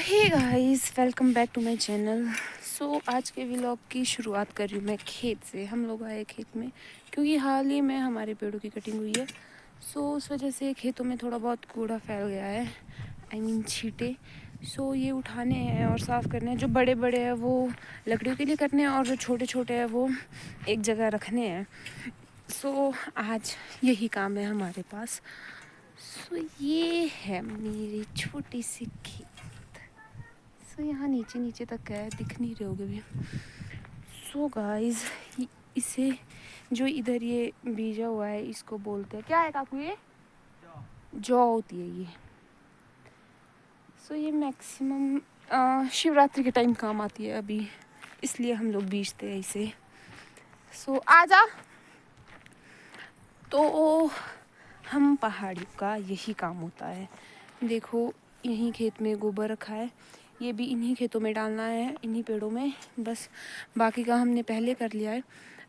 Hey guys, welcome back to my channel. आज के vlog की शुरुआत कर रही हूँ मैं खेत से। हम लोग आए खेत में क्योंकि हाल ही में हमारे पेड़ों की कटिंग हुई है। उस वजह से खेतों में थोड़ा बहुत कूड़ा फैल गया है, छींटे। ये उठाने हैं और साफ़ करने हैं। जो बड़े बड़े हैं वो लकड़ियों के लिए करने हैं और जो छोटे छोटे हैं वो एक जगह रखने हैं। आज यही काम है हमारे पास। ये है मेरी छोटी सी खेत। यहाँ नीचे नीचे तक है, दिख नहीं रहे होगे भी। गाइस, इसे जो इधर ये बीजा हुआ है इसको बोलते हैं, क्या है काकू ये? जौ होती है ये। ये मैक्सिमम शिवरात्रि के टाइम काम आती है अभी, इसलिए हम लोग बीजते हैं इसे। आजा। तो हम पहाड़ियों का यही काम होता है। देखो, यहीं खेत में गोबर रखा है, ये भी इन्हीं खेतों में डालना है, इन्हीं पेड़ों में। बस बाकी का हमने पहले कर लिया है,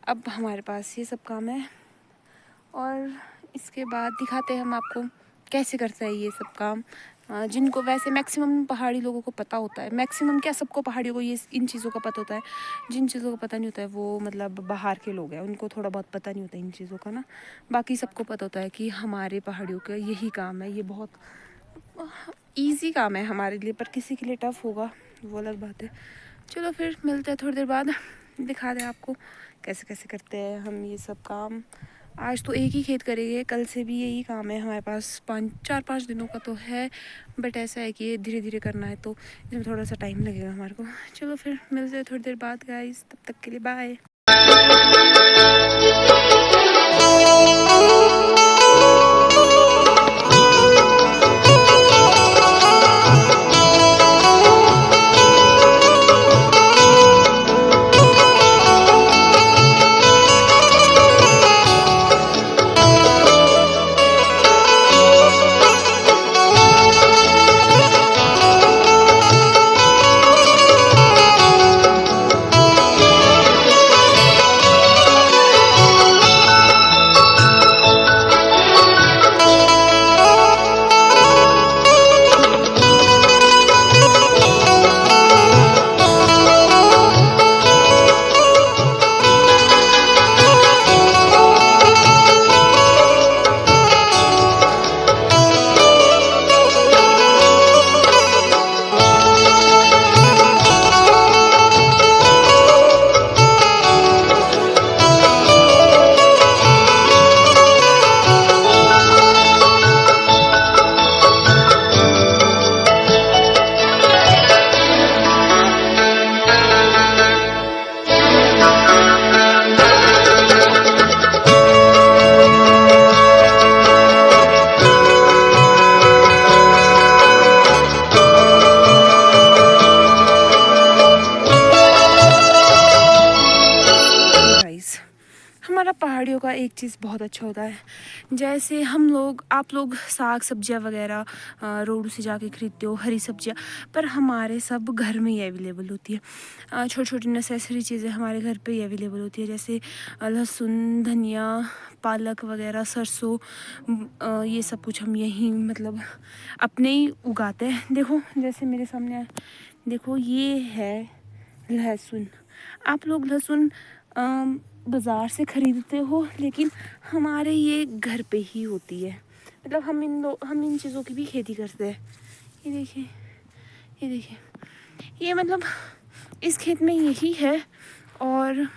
अब हमारे पास ये सब काम है। और इसके बाद दिखाते हैं हम आपको कैसे करते हैं ये सब काम। जिनको वैसे मैक्सिमम पहाड़ी लोगों को पता होता है, मैक्सिमम क्या सबको पहाड़ियों को ये इन चीज़ों का पता होता है। जिन चीज़ों का पता नहीं होता है वो मतलब बाहर के लोग हैं, उनको थोड़ा बहुत पता नहीं होता इन चीज़ों का ना। बाकी सबको पता होता है कि हमारे पहाड़ियों का यही काम है। ये बहुत इजी काम है हमारे लिए, पर किसी के लिए टफ़ होगा वो अलग बात है। चलो फिर मिलते हैं थोड़ी देर बाद, दिखा दें आपको कैसे कैसे करते हैं हम ये सब काम। आज तो एक ही खेत करेंगे, कल से भी यही काम है हमारे पास। 4-5 दिनों का तो है, बट ऐसा है कि धीरे धीरे करना है तो इसमें थोड़ा सा टाइम लगेगा हमारे को। चलो फिर मिलते हैं थोड़ी देर बाद गाइस, तब तक के लिए बाय। हमारा पहाड़ियों का एक चीज़ बहुत अच्छा होता है, जैसे आप लोग साग सब्जियां वगैरह रोड से जाके खरीदते हो, हरी सब्जियां, पर हमारे सब घर में ही अवेलेबल होती है। छोटी छोटी नेसेसरी चीज़ें हमारे घर पे ही अवेलेबल होती है, जैसे लहसुन, धनिया, पालक वगैरह, सरसों, ये सब कुछ हम यहीं मतलब अपने ही उगाते हैं। देखो जैसे मेरे सामने देखो, ये है लहसुन। आप लोग लहसुन बाज़ार से ख़रीदते हो, लेकिन हमारे ये घर पे ही होती है। मतलब हम इन चीज़ों की भी खेती करते हैं। ये देखिए, ये देखिए, ये मतलब इस खेत में यही है। और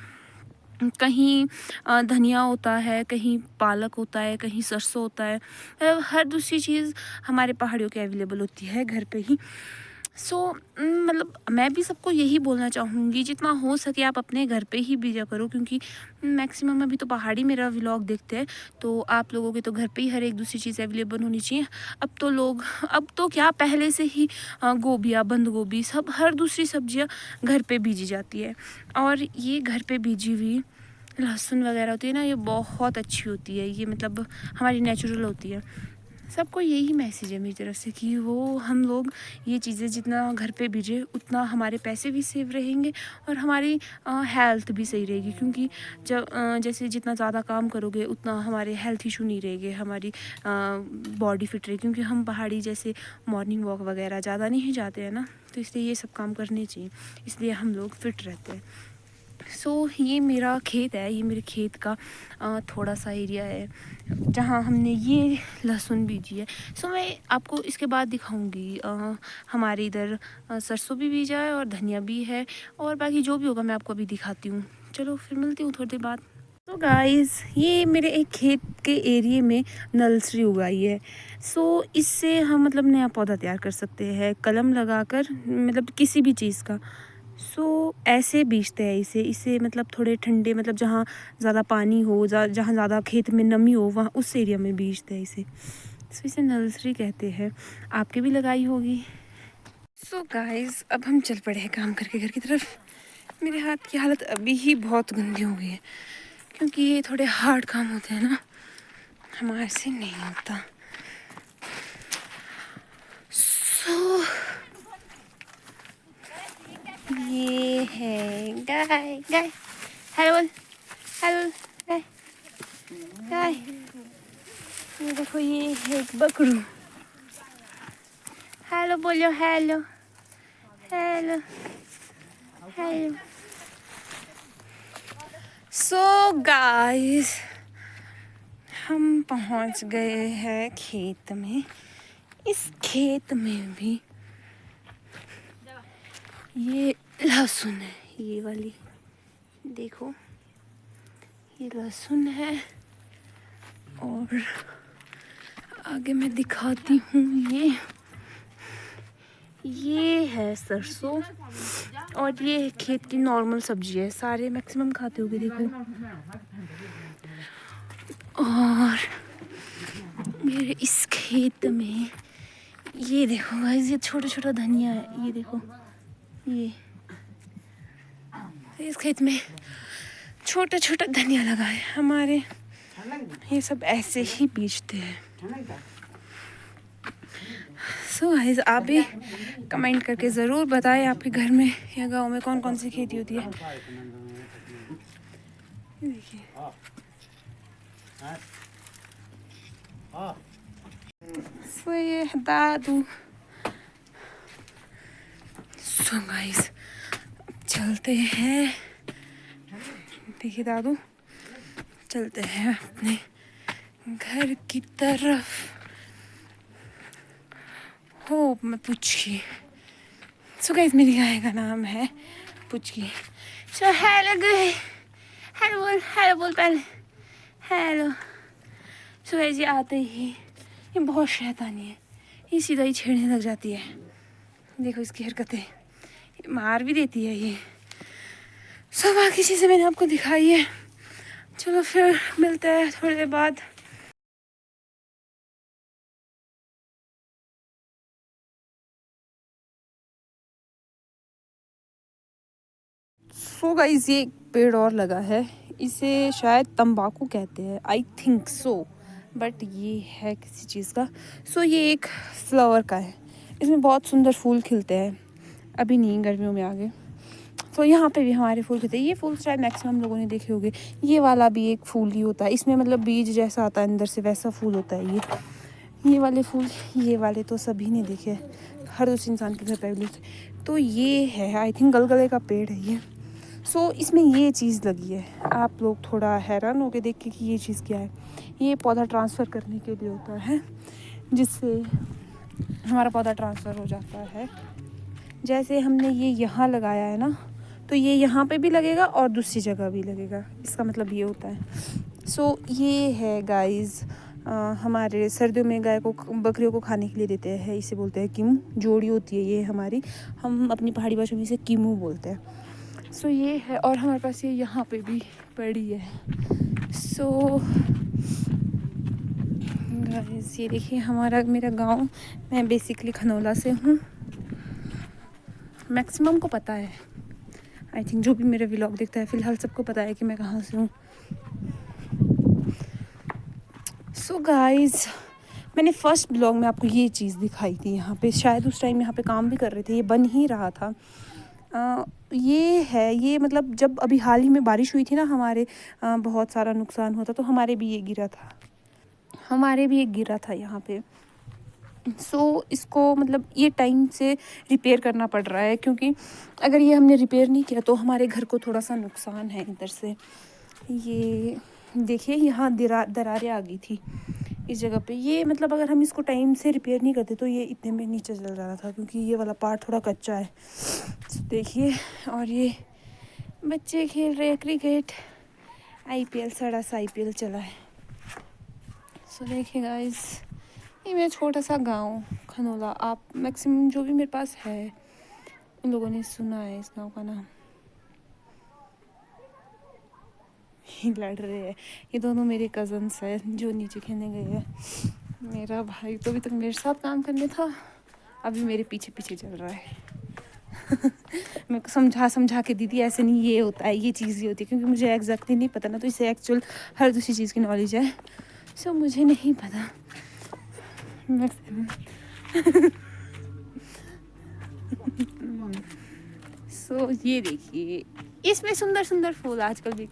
कहीं धनिया होता है, कहीं पालक होता है, कहीं सरसों होता है। हर दूसरी चीज़ हमारे पहाड़ियों के अवेलेबल होती है घर पे ही। मतलब मैं भी सबको यही बोलना चाहूँगी, जितना हो सके आप अपने घर पे ही बीजा करो, क्योंकि मैक्सिमम अभी तो पहाड़ी मेरा व्लॉग देखते हैं, तो आप लोगों के तो घर पे ही हर एक दूसरी चीज़ अवेलेबल होनी चाहिए। अब तो क्या, पहले से ही गोभियाँ, बंद गोभी, सब हर दूसरी सब्जियाँ घर पे बीजी जाती है। और ये घर पे बीजी हुई लहसुन वगैरह होती है ना, ये बहुत अच्छी होती है। ये मतलब हमारी नेचुरल होती है। सबको यही मैसेज है मेरी तरफ से कि वो हम लोग ये चीज़ें जितना घर पे बीजे उतना हमारे पैसे भी सेव रहेंगे और हमारी हेल्थ भी सही रहेगी, क्योंकि जब जैसे जितना ज़्यादा काम करोगे उतना हमारे हेल्थ इशू नहीं रहेंगे, हमारी बॉडी फिट रहेगी, क्योंकि हम पहाड़ी जैसे मॉर्निंग वॉक वगैरह ज़्यादा नहीं जाते हैं ना, तो इसलिए ये सब काम करने चाहिए, इसलिए हम लोग फिट रहते हैं। ये मेरा खेत है, ये मेरे खेत का थोड़ा सा एरिया है जहाँ हमने ये लहसुन बीजी है। मैं आपको इसके बाद दिखाऊंगी हमारे इधर सरसों भी बीजा है और धनिया भी है, और बाकी जो भी होगा मैं आपको अभी दिखाती हूँ। चलो फिर मिलती हूँ थोड़ी देर बाद। तो गाइस, ये मेरे एक खेत के एरिए में नर्सरी उगाई है। इससे हम मतलब नया पौधा तैयार कर सकते हैं कलम लगाकर, मतलब किसी भी चीज़ का। ऐसे बीजते हैं इसे मतलब थोड़े ठंडे, मतलब जहाँ ज़्यादा पानी हो, जहाँ ज़्यादा खेत में नमी हो, वहाँ उस एरिया में बीजते हैं इसे। इसे नर्सरी कहते हैं। आपके भी लगाई होगी। गाइस, अब हम चल पड़े हैं काम करके घर की तरफ। मेरे हाथ की हालत अभी ही बहुत गंदी हो गई है, क्योंकि ये थोड़े हार्ड काम होते हैं ना, हमारे से नहीं होता। ये है गाय। गाय हेलो बोल, हेलो गाय। गाय, ये देखो, ये है एक बकरू। हेलो बोलो, हेलो हेलो हेलो। गाइस, हम पहुंच गए हैं खेत में। इस खेत में भी ये लहसुन है, ये वाली देखो, ये लहसुन है। और आगे मैं दिखाती हूँ, ये है सरसों, और ये खेत की नॉर्मल सब्जी है, सारे मैक्सिमम खाते होंगे, देखो। और मेरे इस खेत में ये देखो गाइस, ये छोटा छोटा धनिया है, ये देखो। ये इस खेत में छोटा छोटा धनिया लगा है हमारे। ये सब ऐसे ही बीजते हैं। गाइस, आप भी कमेंट करके ज़रूर बताएं आपके घर में या गांव में कौन कौन सी खेती होती है। देखिए, ये है दादू। गाइस, चलते हैं, देखिए दादू चलते हैं अपने घर की तरफ। मैं पुचकी। गाइस, मेरी गाय का नाम है पुचकी। हेलो गाइस, हेलो बोल पहले, हेलो। गाइस, ये आते ही, ये बहुत शैतानी है, ये सीधा ही छेड़ने लग जाती है। देखो इसकी हरकतें, मार भी देती है ये। बाकी चीज़ें मैंने आपको दिखाई है। चलो फिर मिलते हैं थोड़ी देर बाद। गाइस, ये एक पेड़ और लगा है, इसे शायद तंबाकू कहते हैं, आई थिंक सो, बट ये है किसी चीज़ का। ये एक फ्लावर का है, इसमें बहुत सुंदर फूल खिलते हैं, अभी नहीं, गर्मियों में आगे। यहाँ पे भी हमारे फूल खिलते हैं। ये फूल शायद मैक्सिमम लोगों ने देखे होंगे। ये वाला भी एक फूल ही होता है, इसमें मतलब बीज जैसा आता है अंदर से, वैसा फूल होता है ये वाले फूल। ये वाले तो सभी ने देखे, हर उस इंसान के घर पे अवेलेबल। तो ये है, आई थिंक गलगले का पेड़ है ये। इसमें ये चीज़ लगी है। आप लोग थोड़ा हैरान हो के देख के कि ये चीज़ क्या है। ये पौधा ट्रांसफ़र करने के लिए होता है, जिससे हमारा पौधा ट्रांसफ़र हो जाता है। जैसे हमने ये यहाँ लगाया है ना, तो ये यहाँ पे भी लगेगा और दूसरी जगह भी लगेगा, इसका मतलब ये होता है। ये है गाइस, हमारे सर्दियों में गाय को, बकरियों को खाने के लिए देते हैं, इसे बोलते हैं कीमू। जोड़ी होती है ये हमारी, हम अपनी पहाड़ी भाषा में इसे कीमू बोलते हैं। ये है, और हमारे पास ये यहाँ पे भी पड़ी है। गाइस, ये देखिए मेरा गांव। मैं बेसिकली खनौला से हूँ, मैक्सिमम को पता है, आई थिंक जो भी मेरे व्लॉग देखता है फ़िलहाल सबको पता है कि मैं कहाँ से हूँ। गाइस, मैंने फर्स्ट ब्लॉग में आपको ये चीज़ दिखाई थी यहाँ पे, शायद उस टाइम यहाँ पे काम भी कर रहे थे, ये बन ही रहा था। ये है, ये मतलब जब अभी हाल ही में बारिश हुई थी ना हमारे, बहुत सारा नुकसान हुआ था, तो हमारे भी ये गिरा था, हमारे भी एक गिरा था यहाँ पे। इसको मतलब ये टाइम से रिपेयर करना पड़ रहा है, क्योंकि अगर ये हमने रिपेयर नहीं किया तो हमारे घर को थोड़ा सा नुकसान है इधर से। ये देखिए यहाँ दरारें आ गई थी इस जगह पे। ये मतलब अगर हम इसको टाइम से रिपेयर नहीं करते तो ये इतने में नीचे चल जाना था, क्योंकि ये वाला पार्ट थोड़ा कच्चा है। देखिए, और ये बच्चे खेल रहे हैं क्रिकेट, IPL, सड़ा सा IPL चला है। देखिए गाइस, ये मेरा छोटा सा गांव खनोला, आप मैक्सिमम जो भी मेरे पास है उन लोगों ने सुना है इस गांव का नाम। ये लड़ रहे हैं, ये दोनों मेरे कज़न्स हैं जो नीचे खेलने गए हैं। मेरा भाई तो अभी तक मेरे साथ काम करने था, अभी मेरे पीछे पीछे चल रहा है। मेरे को समझा के दीदी ऐसे नहीं, ये होता है, ये चीज़ ये होती है, क्योंकि मुझे एग्जैक्टली नहीं पता ना, तो इसे एक्चुअल हर दूसरी चीज़ की नॉलेज है। मुझे नहीं पता। ये देखिए, इसमें सुंदर सुंदर फूल आजकल भी।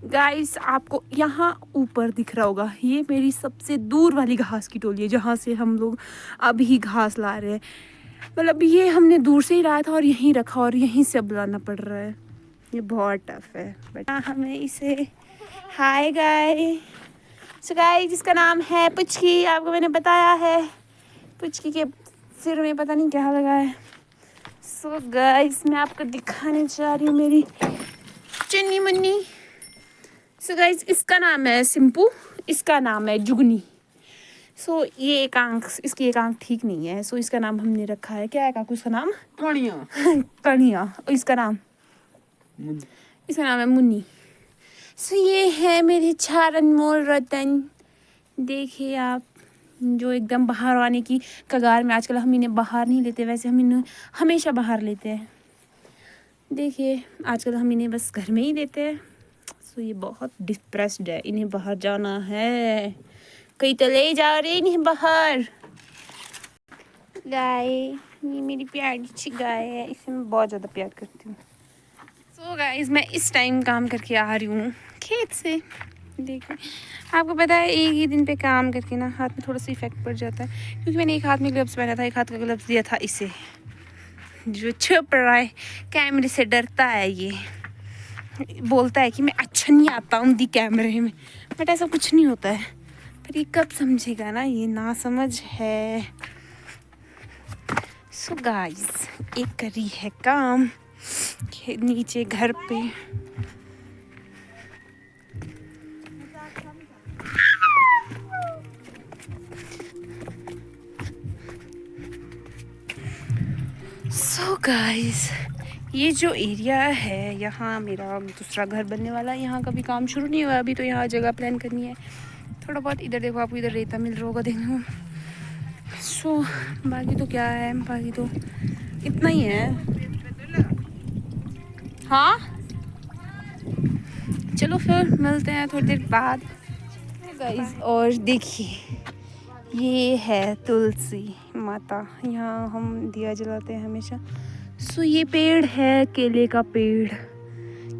गाइस, आपको यहाँ ऊपर दिख रहा होगा, ये मेरी सबसे दूर वाली घास की टोली है, जहाँ से हम लोग अभी घास ला रहे हैं। मतलब ये हमने दूर से ही लाया था और यहीं रखा, और यहीं से अब लाना पड़ रहा है। ये बहुत टफ है, बट हमें इसे हाय गाइस, जिसका नाम है पुचकी, आपको मैंने बताया है, पुचकी के सिर में पता नहीं क्या लगा है। गाइस, मैं आपको दिखाने जा रही हूँ मेरी चुन्नी मुन्नी। गाइस, इसका नाम है सिंपू, इसका नाम है जुगनी। ये एक आंख, इसकी एक आंख ठीक नहीं है, इसका नाम हमने रखा है, क्या है काकू इसका नाम? कणिया। कणिया। और इसका नाम है मुन्नी। ये है मेरे 4 अनमोल रतन। देखिए आप, जो एकदम बाहर आने की कगार में। आजकल हम इन्हें बाहर नहीं लेते, वैसे हम इन्हें हमेशा बाहर लेते हैं। देखिए, आजकल हम इन्हें बस घर में ही देते हैं। ये बहुत डिप्रेस्ड है, इन्हें बाहर जाना है, कहीं तो ले जाओ रे इन्हें बाहर। गाय, ये मेरी प्यारी सी गाय है, इसे मैं बहुत ज़्यादा प्यार करती हूँ। गाइस, मैं इस टाइम काम करके आ रही हूँ खेत से। देखिए, आपको पता है एक ही दिन पे काम करके ना हाथ में थोड़ा सा इफेक्ट पड़ जाता है, क्योंकि मैंने एक हाथ में ग्लव्स पहना था, एक हाथ का ग्लव्स दिया था इसे, जो छुप रहा है कैमरे से, डरता है, ये बोलता है कि मैं अच्छा नहीं आता हूँ दी कैमरे में, बट ऐसा कुछ नहीं होता है। पर ये कब समझेगा ना, ये ना समझ है। गाइस, एक करी है काम नीचे घर पे। गाइस, ये जो एरिया है, यहाँ मेरा दूसरा घर बनने वाला है। यहाँ का भी काम शुरू नहीं हुआ अभी, तो यहाँ जगह प्लान करनी है थोड़ा बहुत। इधर देखो, आपको इधर रेता मिल रहा होगा देखने को। बाकी तो क्या है, बाकी तो इतना ही है। हाँ, चलो फिर मिलते हैं थोड़ी देर बाद गाइस। और देखिए, ये है तुलसी माता, यहाँ हम दिया जलाते हैं हमेशा। ये पेड़ है केले का पेड़,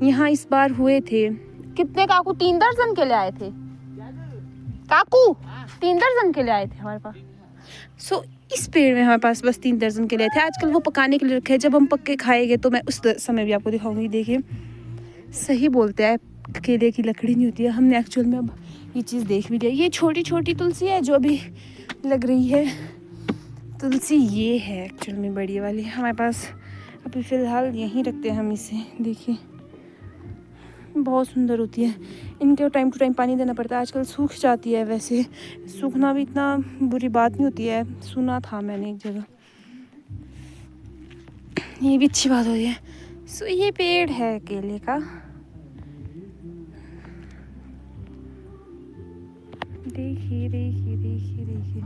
यहाँ इस बार हुए थे कितने काकू, 3 दर्जन केले आए थे काकू, 3 दर्जन केले आए थे हमारे पास। इस पेड़ में हमारे पास बस 3 दर्जन केले थे। आजकल वो पकाने के लिए रखे हैं, जब हम पक्के खाएंगे तो मैं उस समय भी आपको दिखाऊंगी। देखिए, सही बोलते हैं, केले की लकड़ी नहीं होती है। हमने एक्चुअल में अब ये चीज़ देख भी लिया। ये छोटी छोटी तुलसी है जो अभी लग रही है तुलसी, ये है एक्चुअल में बड़ी वाली हमारे पास। अभी फ़िलहाल यहीं रखते हैं हम इसे। देखिए, बहुत सुंदर होती है, इनको टाइम टू टाइम पानी देना पड़ता है। आजकल सूख जाती है, वैसे सूखना भी इतना बुरी बात नहीं होती है, सुना था मैंने एक जगह, ये भी अच्छी बात होती है। ये पेड़ है केले का। देखिए देखिए देखिए देखिए।